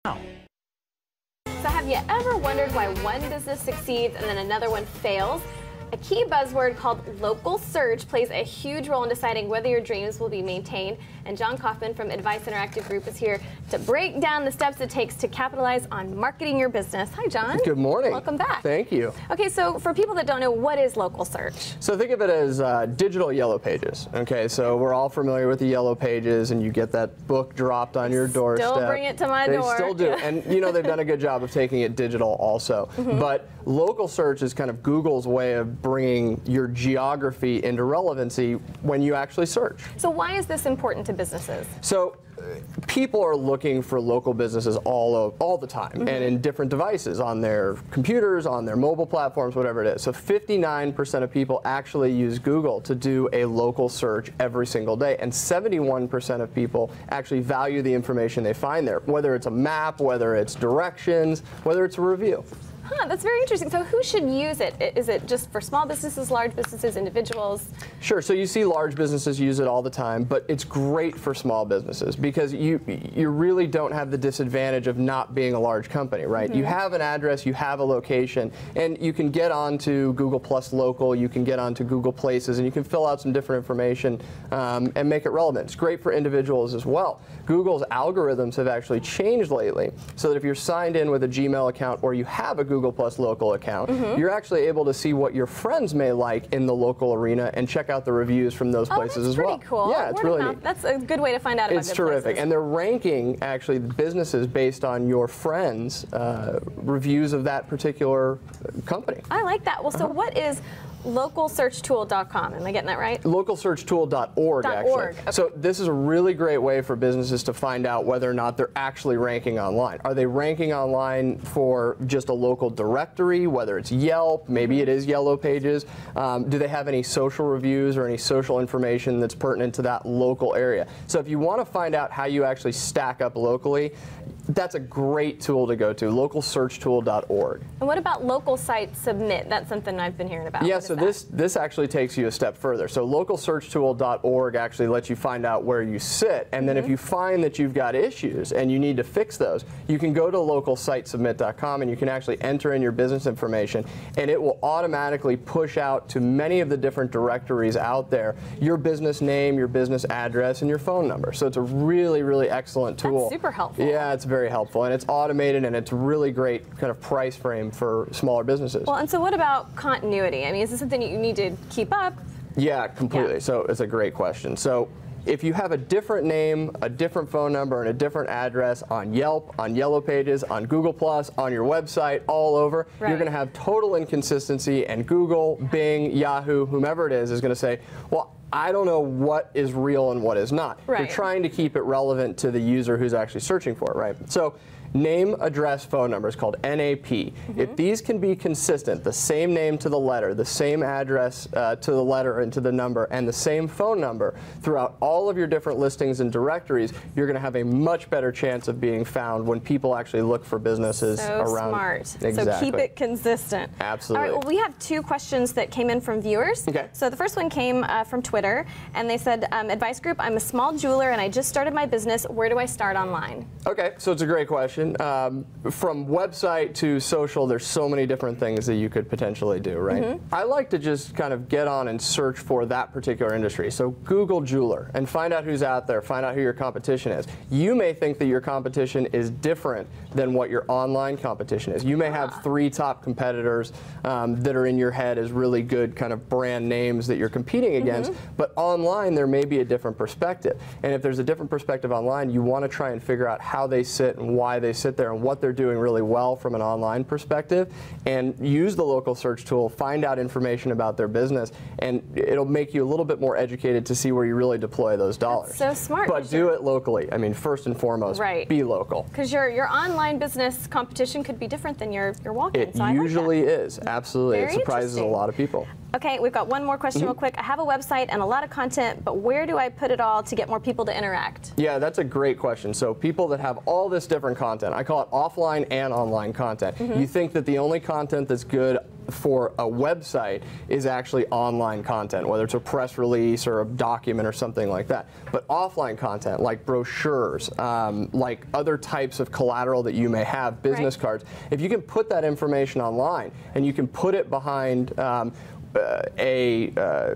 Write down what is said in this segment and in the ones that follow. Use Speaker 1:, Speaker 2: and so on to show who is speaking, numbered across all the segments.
Speaker 1: So have you ever wondered why one business succeeds and then another one fails? A key buzzword called local search plays a huge role in deciding whether your dreams will be maintained. And John Kaufman from Advice Interactive Group is here to break down the steps it takes to capitalize on marketing your business. Hi, John.
Speaker 2: Good morning.
Speaker 1: Welcome back.
Speaker 2: Thank you.
Speaker 1: Okay, so for people that don't know, what is local search?
Speaker 2: So think of it as digital yellow pages. Okay, so we're all familiar with the yellow pages, and you get that book dropped on your doorstep.
Speaker 1: Still bring it to my door.
Speaker 2: They still do, and you know they've done a good job of taking it digital also. But local search is kind of Google's way of bringing your geography into relevancy when you actually search.
Speaker 1: So why is this important to businesses?
Speaker 2: So people are looking for local businesses all the time, and in different devices, on their computers, on their mobile platforms, whatever it is. So 59% of people actually use Google to do a local search every single day, and 71% of people actually value the information they find there, whether it's a map, whether it's directions, whether it's a review.
Speaker 1: Huh, that's very interesting. So who should use it? Is it just for small businesses, large businesses, individuals?
Speaker 2: Sure. So you see large businesses use it all the time, but it's great for small businesses because you really don't have the disadvantage of not being a large company, right? You have an address, you have a location, and you can get onto Google Plus Local, you can get onto Google Places, and you can fill out some different information and make it relevant. It's great for individuals as well. Google's algorithms have actually changed lately so that if you're signed in with a Gmail account or you have a Google Plus Local account, you're actually able to see what your friends may like in the local arena and check out the reviews from those places as well.
Speaker 1: That's pretty cool.
Speaker 2: Yeah, it's really neat.
Speaker 1: That's a good way to find out about
Speaker 2: It's terrific.
Speaker 1: places.
Speaker 2: And they're ranking actually the businesses based on your friends' reviews of that particular company.
Speaker 1: I like that. Well, so what is localsearchtool.com? Am I getting that right?
Speaker 2: Localsearchtool.org, actually.
Speaker 1: Okay.
Speaker 2: So this is a really great way for businesses to find out whether or not they're actually ranking online. Are they ranking online for just a local directory, whether it's Yelp, maybe it is Yellow Pages? Do they have any social reviews or any social information that's pertinent to that local area? So if you want to find out how you actually stack up locally, that's a great tool to go to, localsearchtool.org.
Speaker 1: And what about local site submit? That's something I've been hearing about.
Speaker 2: Yeah, so this actually takes you a step further. So localsearchtool.org actually lets you find out where you sit, and then if you find that you've got issues and you need to fix those, you can go to localsitesubmit.com and you can actually enter in your business information, and it will automatically push out to many of the different directories out there your business name, your business address, and your phone number. So it's a really, really excellent tool.
Speaker 1: That's super helpful.
Speaker 2: Yeah, it's very helpful, and it's automated, and it's a really great kind of price frame for smaller businesses.
Speaker 1: Well, and so what about continuity? I mean, is this something you need to keep up?
Speaker 2: Yeah, completely.
Speaker 1: Yeah.
Speaker 2: So it's a great question. So if you have a different name, a different phone number, and a different address on Yelp, on Yellow Pages, on Google Plus, on your website, all over, you're going to have total inconsistency, and Google, Bing, Yahoo, whomever it is going to say, well, I don't know what is real and what is not.
Speaker 1: Right.
Speaker 2: You're trying to keep it relevant to the user who's actually searching for it, right? So name, address, phone number is called NAP. If these can be consistent, the same name to the letter, the same address to the letter and to the number, and the same phone number throughout all of your different listings and directories, you're going to have a much better chance of being found when people actually look for businesses around.
Speaker 1: Smart.
Speaker 2: Exactly.
Speaker 1: So keep it consistent.
Speaker 2: Absolutely.
Speaker 1: All right, well, we have two questions that came in from viewers.
Speaker 2: Okay.
Speaker 1: So the first one came from Twitter, and they said, Advice Group, I'm a small jeweler and I just started my business. Where do I start online?
Speaker 2: Okay, so it's a great question. From website to social, there's so many different things that you could potentially do, right? I like to just kind of get on and search for that particular industry. So Google jeweler and find out who's out there, find out who your competition is. You may think that your competition is different than what your online competition is. You may have 3 top competitors that are in your head as really good kind of brand names that you're competing against, but online there may be a different perspective. And if there's a different perspective online, you want to try and figure out how they sit and why they sit there and what they're doing really well from an online perspective, and use the local search tool, find out information about their business, and it'll make you a little bit more educated to see where you really deploy those dollars.
Speaker 1: That's so smart.
Speaker 2: But do it locally. I mean, first and foremost, be local.
Speaker 1: Because your online business competition could be different than your walk-in.
Speaker 2: It usually is. Absolutely.
Speaker 1: Very
Speaker 2: It surprises a
Speaker 1: interesting.
Speaker 2: lot of people.
Speaker 1: Okay, we've got one more question real quick. I have a website and a lot of content, but where do I put it all to get more people to interact?
Speaker 2: Yeah, that's a great question. So people that have all this different content, I call it offline and online content. You think that the only content that's good for a website is actually online content, whether it's a press release or a document or something like that. But offline content, like brochures, like other types of collateral that you may have, business cards, if you can put that information online and you can put it behind a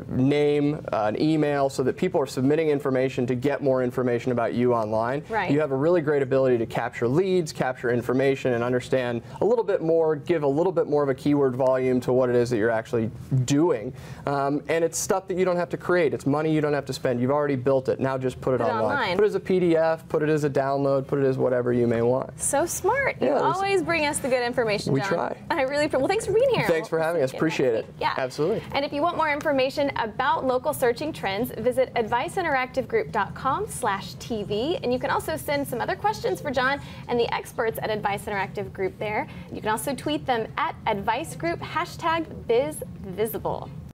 Speaker 2: name, an email, so that people are submitting information to get more information about you online.
Speaker 1: Right.
Speaker 2: You have a really great ability to capture leads, capture information, and understand a little bit more, give a little bit more of a keyword volume to what it is that you're actually doing. And it's stuff that you don't have to create. It's money you don't have to spend. You've already built it. Now just put it online. Put it as a PDF, put it as a download, put it as whatever you may want.
Speaker 1: So smart. You always bring us the good information,
Speaker 2: We
Speaker 1: John.
Speaker 2: try.
Speaker 1: I really appreciate. Well, thanks for being here.
Speaker 2: Thanks for having us. Appreciate it.
Speaker 1: Yeah.
Speaker 2: Absolutely.
Speaker 1: And if you want more information about local searching trends, visit adviceinteractivegroup.com/TV. And you can also send some other questions for John and the experts at Advice Interactive Group there. You can also tweet them at Advice Group, #BizVisible.